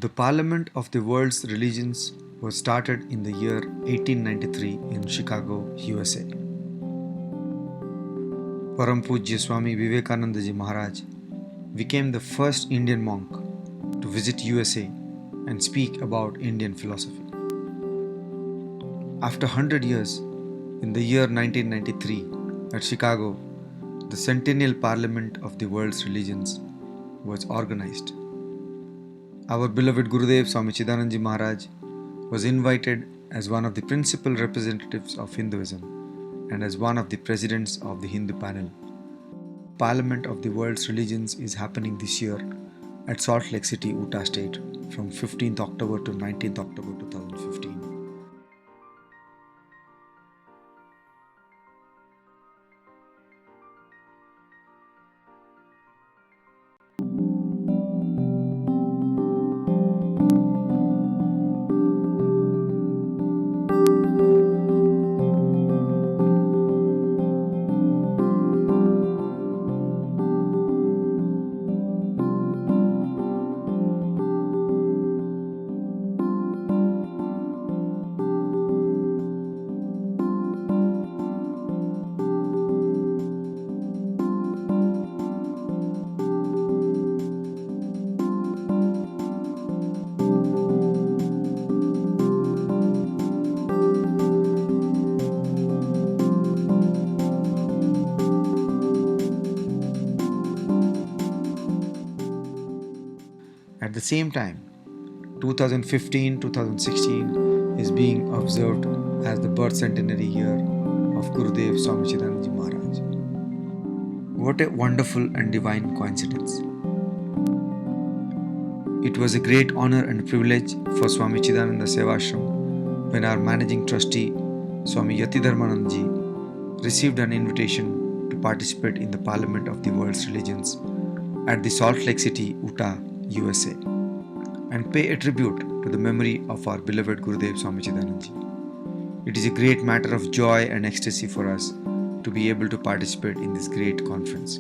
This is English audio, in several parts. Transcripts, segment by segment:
The Parliament of the World's Religions was started in the year 1893 in Chicago, USA. Param Pujya Swami Vivekananda Ji Maharaj became the first Indian monk to visit USA and speak about Indian philosophy. After 100 years, in the year 1993, at Chicago, the Centennial Parliament of the World's Religions was organized. Our beloved Gurudev Swami Chidanand Ji Maharaj was invited as one of the principal representatives of Hinduism and as one of the presidents of the Hindu panel. Parliament of the World's Religions is happening this year at Salt Lake City, Utah State from 15th October to 19th October 2015. At the same time, 2015-2016 is being observed as the birth centenary year of Gurudev Swami Chidanand Ji Maharaj. What a wonderful and divine coincidence. It was a great honor and privilege for Swami Chidananda Sevashram when our managing trustee Swami Yatidharmanand Ji received an invitation to participate in the Parliament of the World's Religions at the Salt Lake City, Utah, USA, and pay a tribute to the memory of our beloved Gurudev Swami Chidanand Ji. It is a great matter of joy and ecstasy for us to be able to participate in this great conference.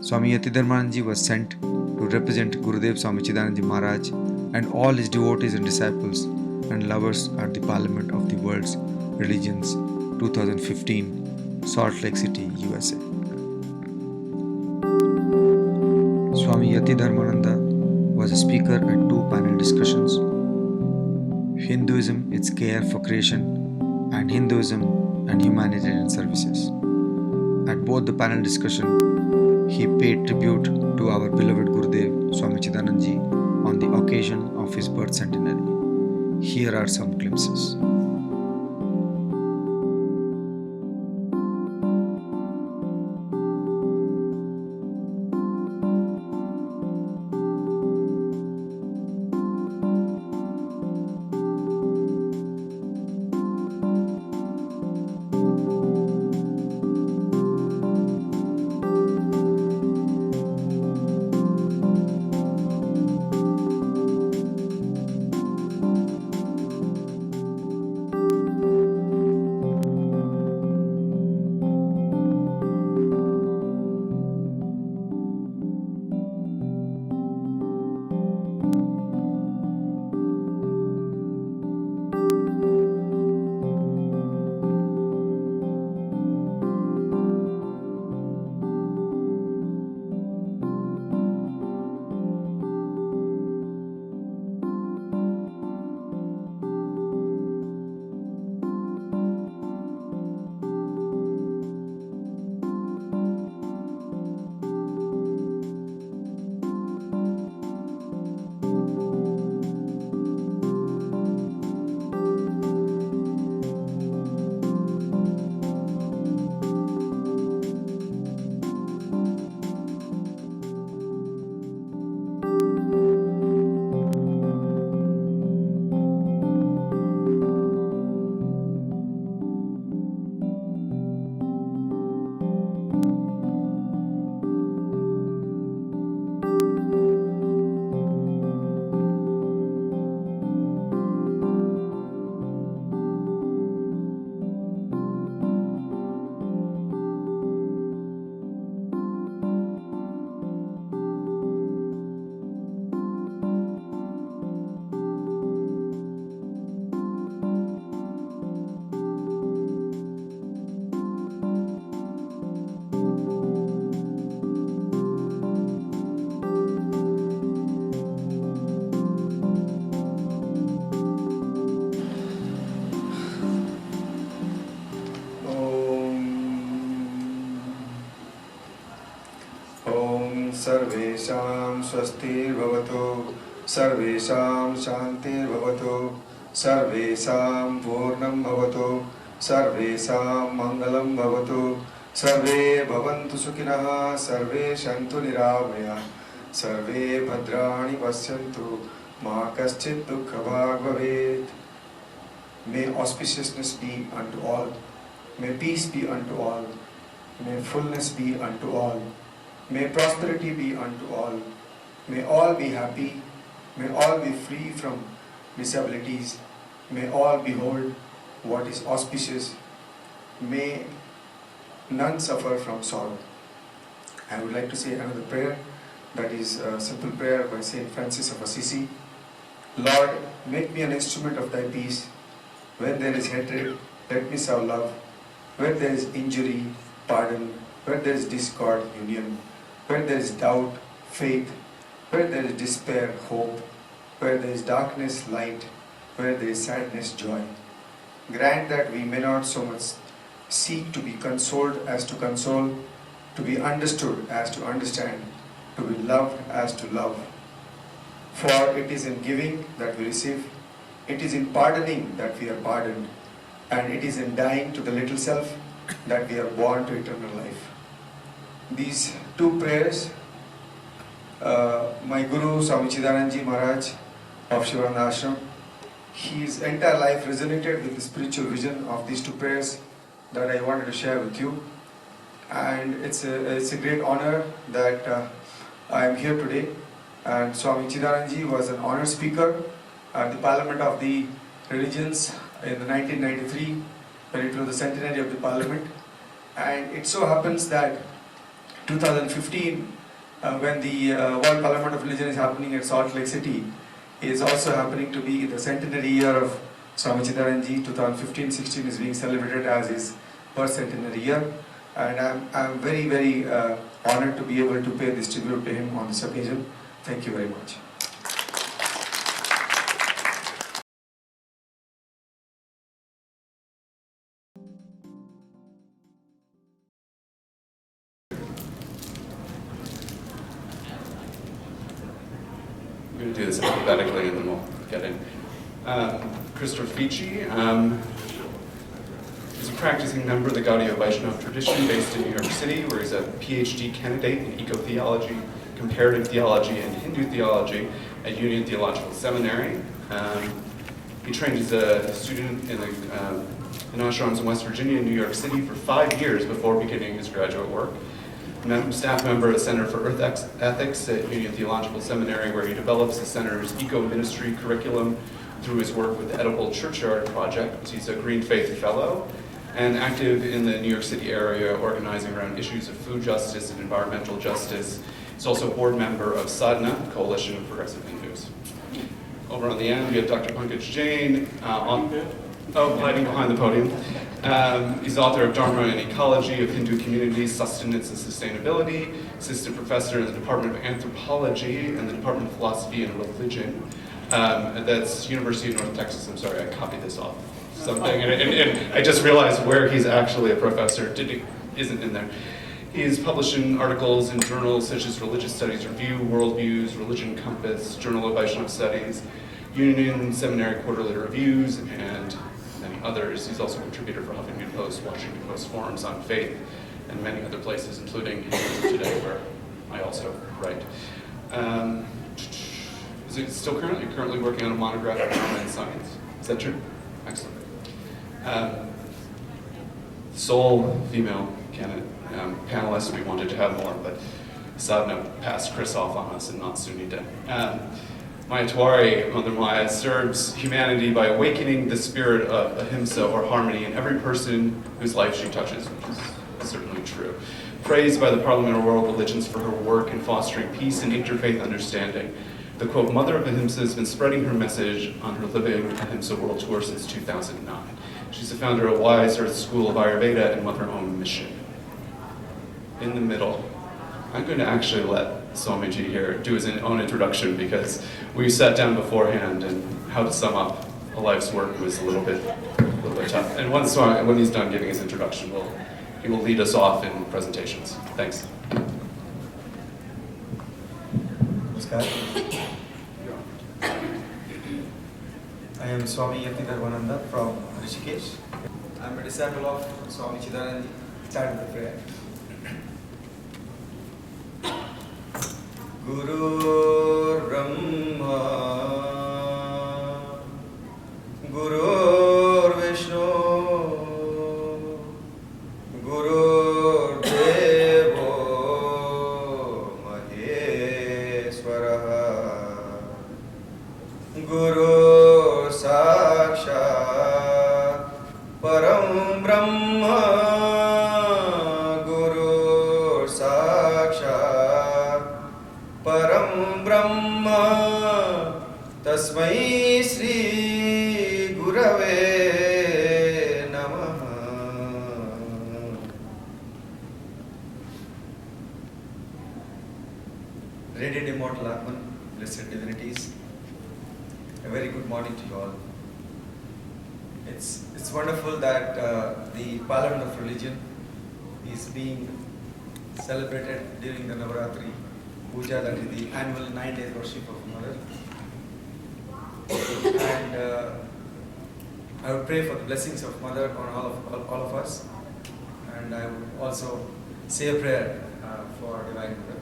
Swami Yatidharmanand Ji was sent to represent Gurudev Swami Chidanand Ji Maharaj and all his devotees and disciples and lovers at the Parliament of the World's Religions 2015, Salt Lake City, USA. Swami Yatidharmananda was a speaker at two panel discussions: Hinduism, its care for creation, and Hinduism and humanitarian services. At both the panel discussion, he paid tribute to our beloved Gurudev Swami Chidanand Ji on the occasion of his birth centenary. Here are some glimpses. सर्वेषां स्वस्तिर्भवतु सर्वेषां शान्तिर्भवतु सर्वेषां पूर्णं भवतु सर्वेषां मङ्गलं भवतु सर्वे भवन्तु सुखिनः सर्वे सन्तु निरामयाः सर्वे भद्राणि पश्यन्तु मा कश्चित् दुःखभाग् भवेत्. May auspiciousness be unto all, may peace be unto all, may fullness be unto all, may prosperity be unto all, may all be happy, may all be free from disabilities, may all behold what is auspicious, may none suffer from sorrow. I would like to say another prayer, that is a simple prayer by Saint Francis of Assisi. Lord, make me an instrument of thy peace. Where there is hatred, let me sow love. Where there is injury, pardon. Where there is discord, union. Where there is doubt, faith. Where there is despair, hope. Where there is darkness, light. Where there is sadness, joy. Grant that we may not so much seek to be consoled as to console, to be understood as to understand, to be loved as to love. For it is in giving that we receive, it is in pardoning that we are pardoned, and it is in dying to the little self that we are born to eternal life. These two prayers, my Guru Swami Chidanand Maharaj of Shivananda Ashram, his entire life resonated with the spiritual vision of these two prayers that I wanted to share with you. And it's a great honor that I am here today. And Swami Chidanand was an honor speaker at the Parliament of the Religions in the 1993, when it was the centenary of the Parliament. And it so happens that 2015, when the World Parliament of Religion is happening at Salt Lake City, is also happening to be the centenary year of Swami Chidanand. 2015-16 is being celebrated as his first centenary year. And I'm very, very honored to be able to pay this tribute to him on this occasion. Thank you very much. I'm going to do this alphabetically and then we'll get in. Christopher Fici is a practicing member of the Gaudiya Vaishnava tradition based in New York City, where he's a PhD candidate in eco-theology, comparative theology, and Hindu theology at Union Theological Seminary. He trained as a student in ashrams in West Virginia and New York City for 5 years before beginning his graduate work. Staff member of the Center for Earth Ethics at Union Theological Seminary, where he develops the center's eco-ministry curriculum through his work with the Edible Churchyard Project. He's a Green Faith Fellow and active in the New York City area, organizing around issues of food justice and environmental justice. He's also a board member of Sadhana, Coalition of Progressive Hindus. Over on the end, we have Dr. Pankaj Jain, hiding behind the podium. He's the author of Dharma and Ecology of Hindu Communities, Sustenance and Sustainability, assistant professor in the Department of Anthropology and the Department of Philosophy and Religion. That's University of North Texas. I'm sorry, I copied this off something, and I just realized where he's actually a professor isn't in there. He's published in articles in journals such as Religious Studies Review, Worldviews, Religion Compass, Journal of Vaishnava Studies, Union Seminary Quarterly Reviews, and many others. He's also a contributor for Huffington Post, Washington Post Forums on Faith, and many other places, including Hinduism Today, where I also write. Is it still currently working on a monograph on Dharma and Science? Is that true? Excellent. Sole female candidate, panelist. We wanted to have more, but Sadhana passed Chris off on us and not Sunita. Maya Tiwari, Mother Maya, serves humanity by awakening the spirit of ahimsa, or harmony, in every person whose life she touches, which is certainly true. Praised by the Parliament of World Religions for her work in fostering peace and interfaith understanding. The quote, Mother of Ahimsa has been spreading her message on her Living Ahimsa World Tour since 2009. She's the founder of Wise Earth School of Ayurveda and Mother Om Mission. In the middle, I'm going to actually let Swamiji here do his own introduction, because we sat down beforehand and how to sum up a life's work was a little bit tough. And when he's done giving his introduction, he will lead us off in presentations. Thanks. Namaskar. I am Swami Yatidharmananda from Rishikesh. I am a disciple of Swami Chidanand. Start with the prayer. Guru Brahma, Guru Vishnu, Guru Devo Maheshwara, Guru Sakshat Param Brahma, Guru Sakshat Param Brahma, Tasmai Sri Gurave Namaha. Radiant Immortal Atman, blessed divinities, a very good morning to you all. It's wonderful that the Parliament of Religion is being celebrated during the Navaratri Puja, that is the annual 9-day worship of Mother. And I would pray for the blessings of Mother on all of us, and I would also say a prayer for Divine Mother.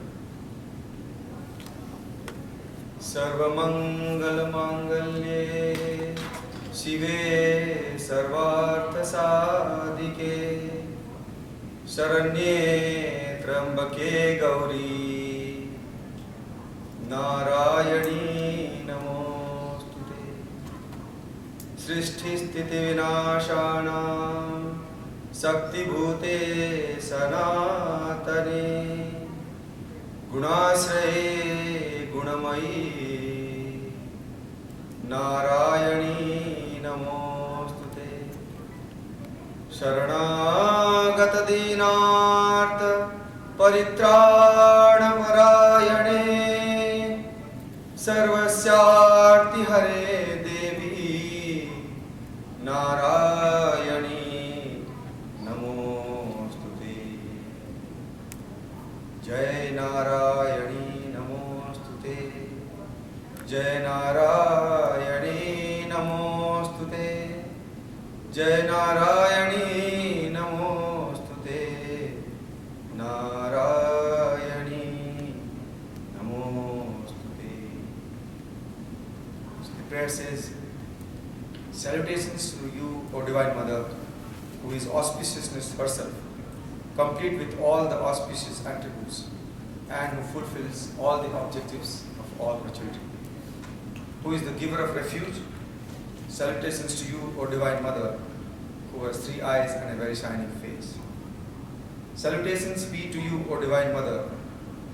Sarvamangal Mangalye Shive Sarvartha Sadike Saranye Trambake Gauri Narayani Namostute Srishti Sthiti Vinashana Sakti Bhute Sanatane Gunasraye Gunamayi Narayani Namostute Sharanagata Dinartha Paritrana Parayane Sarvasyarti Hare Devi Narayani Namostute Jai Narayani Namostute Jai Narayani Namostute Jai Narayani Namostute Narayani Namostute. So the prayer says, salutations to you, O Divine Mother, who is auspiciousness herself, complete with all the auspicious attributes, and who fulfills all the objectives of all maturity, who is the giver of refuge. Salutations to you, O Divine Mother, who has 3 eyes and a very shining face. Salutations be to you, O Divine Mother,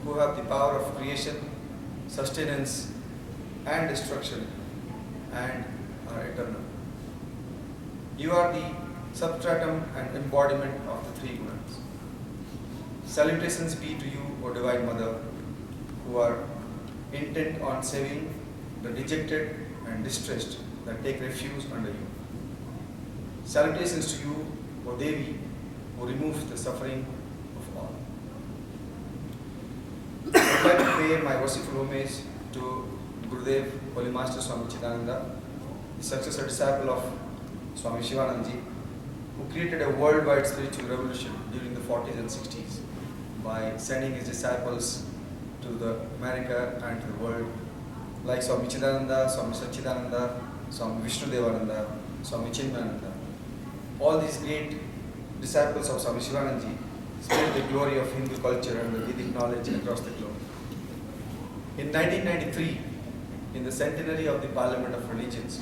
who have the power of creation, sustenance, and destruction, and are eternal. You are the substratum and embodiment of the 3 gunas. Salutations be to you, O Divine Mother, who are intent on saving the dejected and distressed that take refuge under you. Salutations to you, O Devi, who removes the suffering of all. I would like to pay my worshipful homage to Gurudev, Holy Master Swami Chidananda, the successor disciple of Swami Shivanandaji, who created a worldwide spiritual revolution during the 40s and 60s by sending his disciples to the America and to the world, like Swami Chidananda, Swami Satchidananda, Swami Vishnudevananda, Swami Chinmayananda. All these great disciples of Swami Shivanandaji spread the glory of Hindu culture and the Vedic knowledge across the globe. In 1993, in the centenary of the Parliament of Religions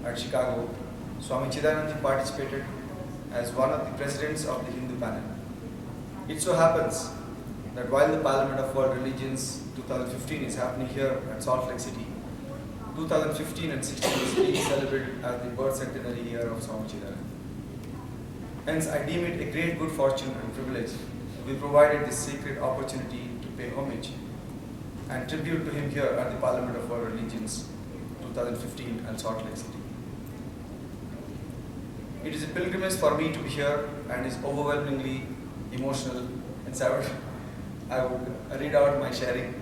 at Chicago, Swami Chidanandaji participated as one of the presidents of the Hindu panel. It so happens that while the Parliament of World Religions 2015 is happening here at Salt Lake City, 2015 and 16 is being celebrated as the birth centenary year of Swami Chidananda. Hence, I deem it a great good fortune and privilege to be provided this sacred opportunity to pay homage and tribute to him here at the Parliament of World Religions 2015 at Salt Lake City. It is a pilgrimage for me to be here and is overwhelmingly emotional, and so I would read out my sharing.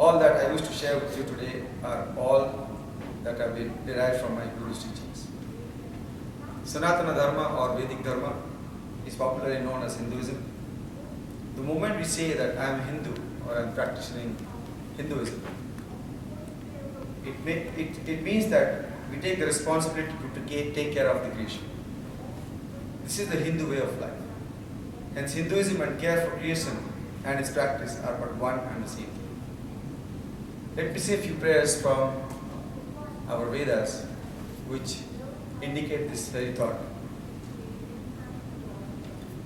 All that I wish to share with you today are all that have been derived from my Guru's teachings. Sanatana Dharma or Vedic Dharma is popularly known as Hinduism. The moment we say that I am a Hindu or I am practicing Hinduism, it means that we take the responsibility to take care of the creation. This is the Hindu way of life. Hence, Hinduism and care for creation and its practice are but one and the same. Let me say a few prayers from our Vedas which indicate this very thought.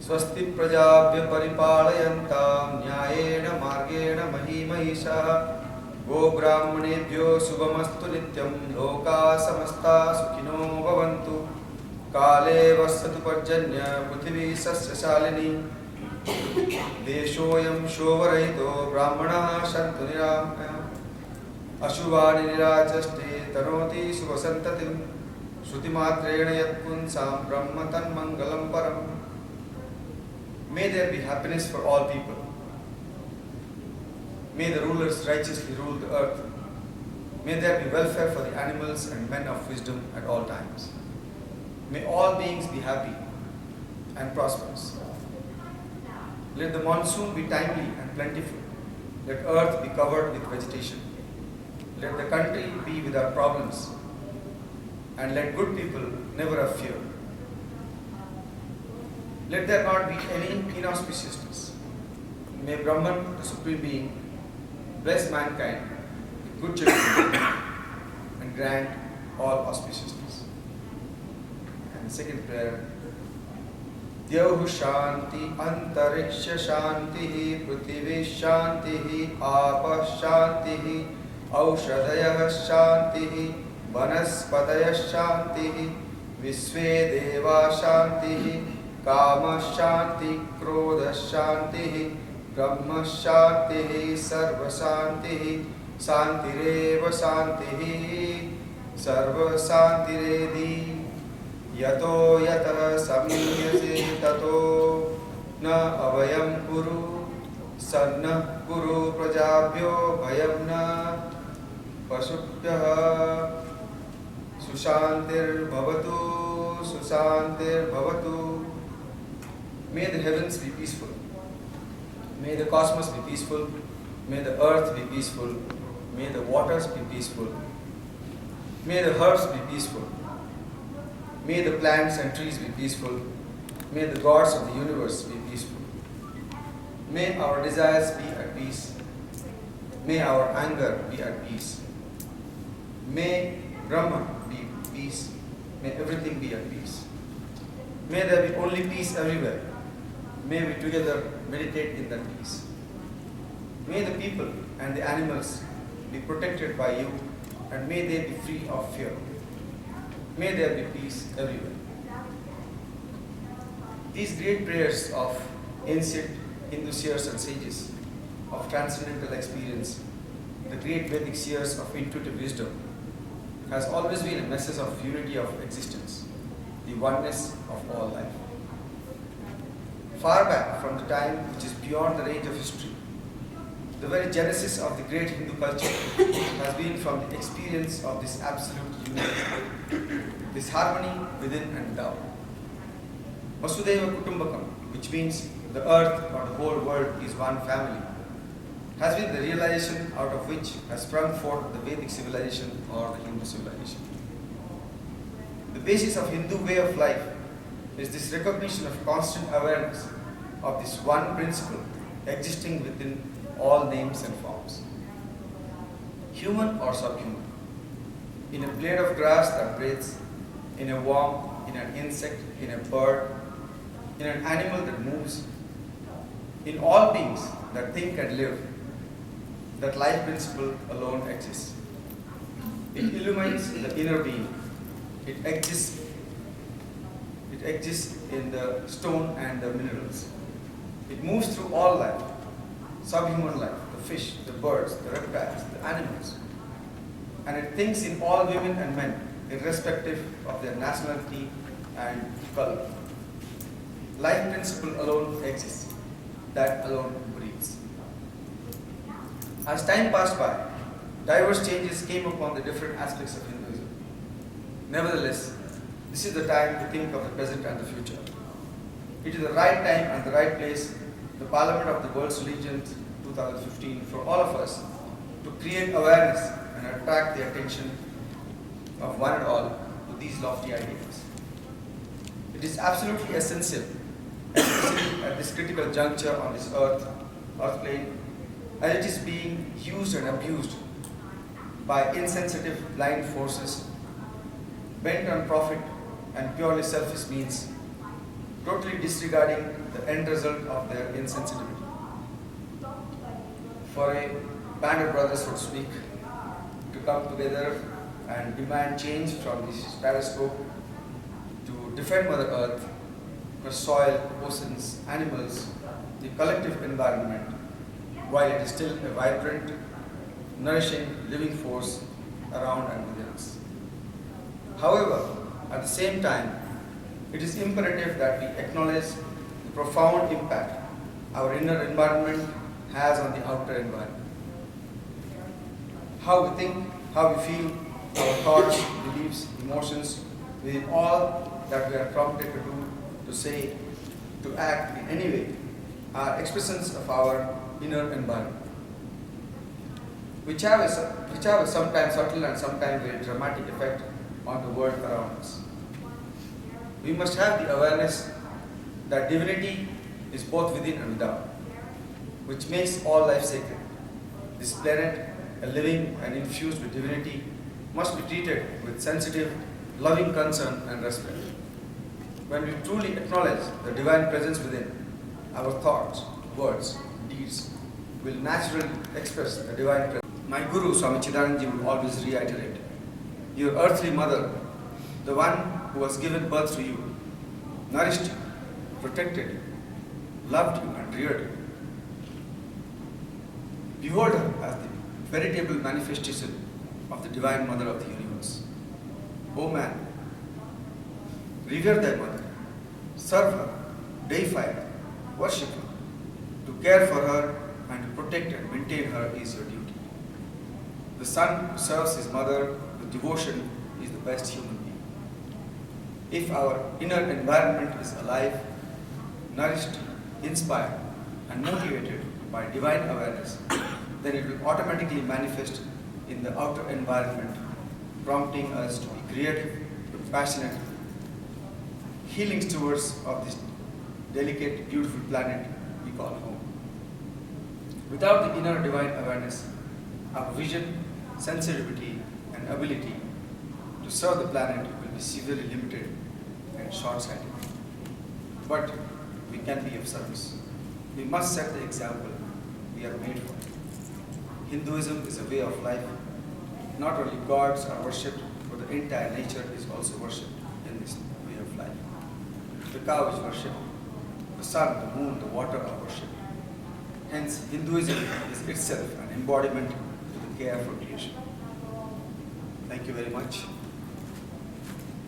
Swasti prajabhya paripalayantam nyayena margena mahi mahisha go brahmanebhyo subhamastu nityam loka samasta sukhino bhavantu kale vasatu parjanya prithvi sasyashalini deshoyam shovarahito brahmana shantu niramaya ashuvani nirachaste tanoti subhasantatim shrutimatra yatpunsam brahmatan mangalam param. May there be happiness for all people. May the rulers righteously rule the earth. May there be welfare for the animals and men of wisdom at all times. May all beings be happy and prosperous. Let the monsoon be timely and plentiful. Let earth be covered with vegetation. Let the country be without problems. And let good people never have fear. Let there not be any inauspiciousness. May Brahman, the Supreme Being, bless mankind with good children and grant all auspiciousness. And the second prayer, Dyahu Shanti Antariksha Shanti Prithvi Shanti Apa Shanti Aushadaya Shanti Vanaspadaya Shanti Visve Deva Shanti Kama Shanti Krodha Shanti Brahma Shanti Sarva Shanti Santireva Shanti Sarva Santiredi Yato Yata Samyase Tato Na Avayam Guru Sanna Guru Prajabhyo Bhayam Na Pasupyaha Sushantir Bhavatu Susantir Bhavatu. May the heavens be peaceful. May the cosmos be peaceful. May the earth be peaceful. May the waters be peaceful. May the herbs be peaceful. May the plants and trees be peaceful. May the gods of the universe be peaceful. May our desires be at peace. May our anger be at peace. May Brahma be peace. May everything be at peace. May there be only peace everywhere. May we together meditate in that peace. May the people and the animals be protected by you, and may they be free of fear. May there be peace everywhere. These great prayers of ancient Hindu seers and sages, of transcendental experience, the great Vedic seers of intuitive wisdom, has always been a message of unity of existence, the oneness of all life. Far back from the time which is beyond the range of history, the very genesis of the great Hindu culture has been from the experience of this absolute unity, this harmony within and without. Vasudhaiva Kutumbakam, which means the earth or the whole world is one family, has been the realization out of which has sprung forth the Vedic civilization or the Hindu civilization. The basis of Hindu way of life is this recognition of constant awareness of this one principle existing within all names and forms. Human or subhuman, in a blade of grass that breathes, in a worm, in an insect, in a bird, in an animal that moves, in all beings that think and live, that life principle alone exists. It illumines the inner being. It exists in the stone and the minerals. It moves through all life, subhuman life, the fish, the birds, the reptiles, the animals. And it thinks in all women and men, irrespective of their nationality and color. Life principle alone exists. That alone breathes. As time passed by, diverse changes came upon the different aspects of Hinduism. Nevertheless, this is the time to think of the present and the future. It is the right time and the right place, the Parliament of the World's Religions 2015, for all of us to create awareness and attract the attention of one and all to these lofty ideas. It is absolutely essential, especially at this critical juncture on this earth plane, as it is being used and abused by insensitive blind forces bent on profit and purely selfish means, totally disregarding the end result of their insensitivity. For a band of brothers, so to speak, to come together and demand change from the status quo, to defend Mother Earth, her soil, oceans, animals, the collective environment, while it is still a vibrant, nourishing, living force around and within us. However, at the same time, it is imperative that we acknowledge the profound impact our inner environment has on the outer environment. How we think, how we feel, our thoughts, beliefs, emotions, within all that we are prompted to do, to say, to act in any way, are expressions of our inner environment, which have a sometimes subtle and sometimes very dramatic effect on the world around us. We must have the awareness that divinity is both within and without, which makes all life sacred. This planet, a living and infused with divinity, must be treated with sensitive, loving concern and respect. When we truly acknowledge the divine presence within, our thoughts, words, deeds will naturally express the divine presence. My Guru, Swami Chidananda would always reiterate, your earthly mother, the one who has given birth to you, nourished you, protected you, loved you and reared you. Behold her as the veritable manifestation of the Divine Mother of the universe. O man, revere thy mother, serve her, deify her, worship her. To care for her and to protect and maintain her is your duty. The son who serves his mother with devotion is the best human being. If our inner environment is alive, nourished, inspired, and motivated by divine awareness, then it will automatically manifest in the outer environment, prompting us to be creative, passionate, healing stewards of this delicate, beautiful planet we call home. Without the inner divine awareness, our vision, sensitivity, and ability to serve the planet will be severely limited and short-sighted. But we can be of service. We must set the example we are made for. Hinduism is a way of life. Not only gods are worshipped, but the entire nature is also worshipped in this way of life. The cow is worshipped, the sun, the moon, the water are worshipped. Hence, Hinduism is itself an embodiment to the care for creation. Thank you very much.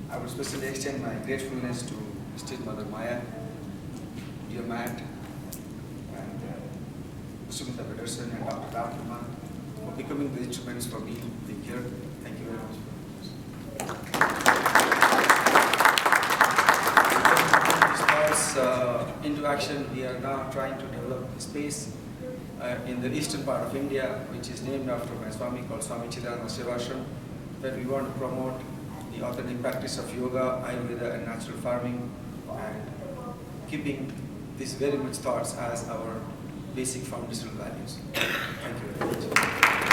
I would especially extend my gratefulness to Esteemed Mother Maya, dear Matt, and Sumita Pedersen and Dr. Rama for becoming the instruments for me being here. Thank you very much. Into action, we are now trying to develop a space in the eastern part of India, which is named after my Swami called Swami Chidananda Sevashram, where we want to promote the authentic practice of yoga, Ayurveda and natural farming, and keeping these very much thoughts as our basic foundational values. Thank you very much.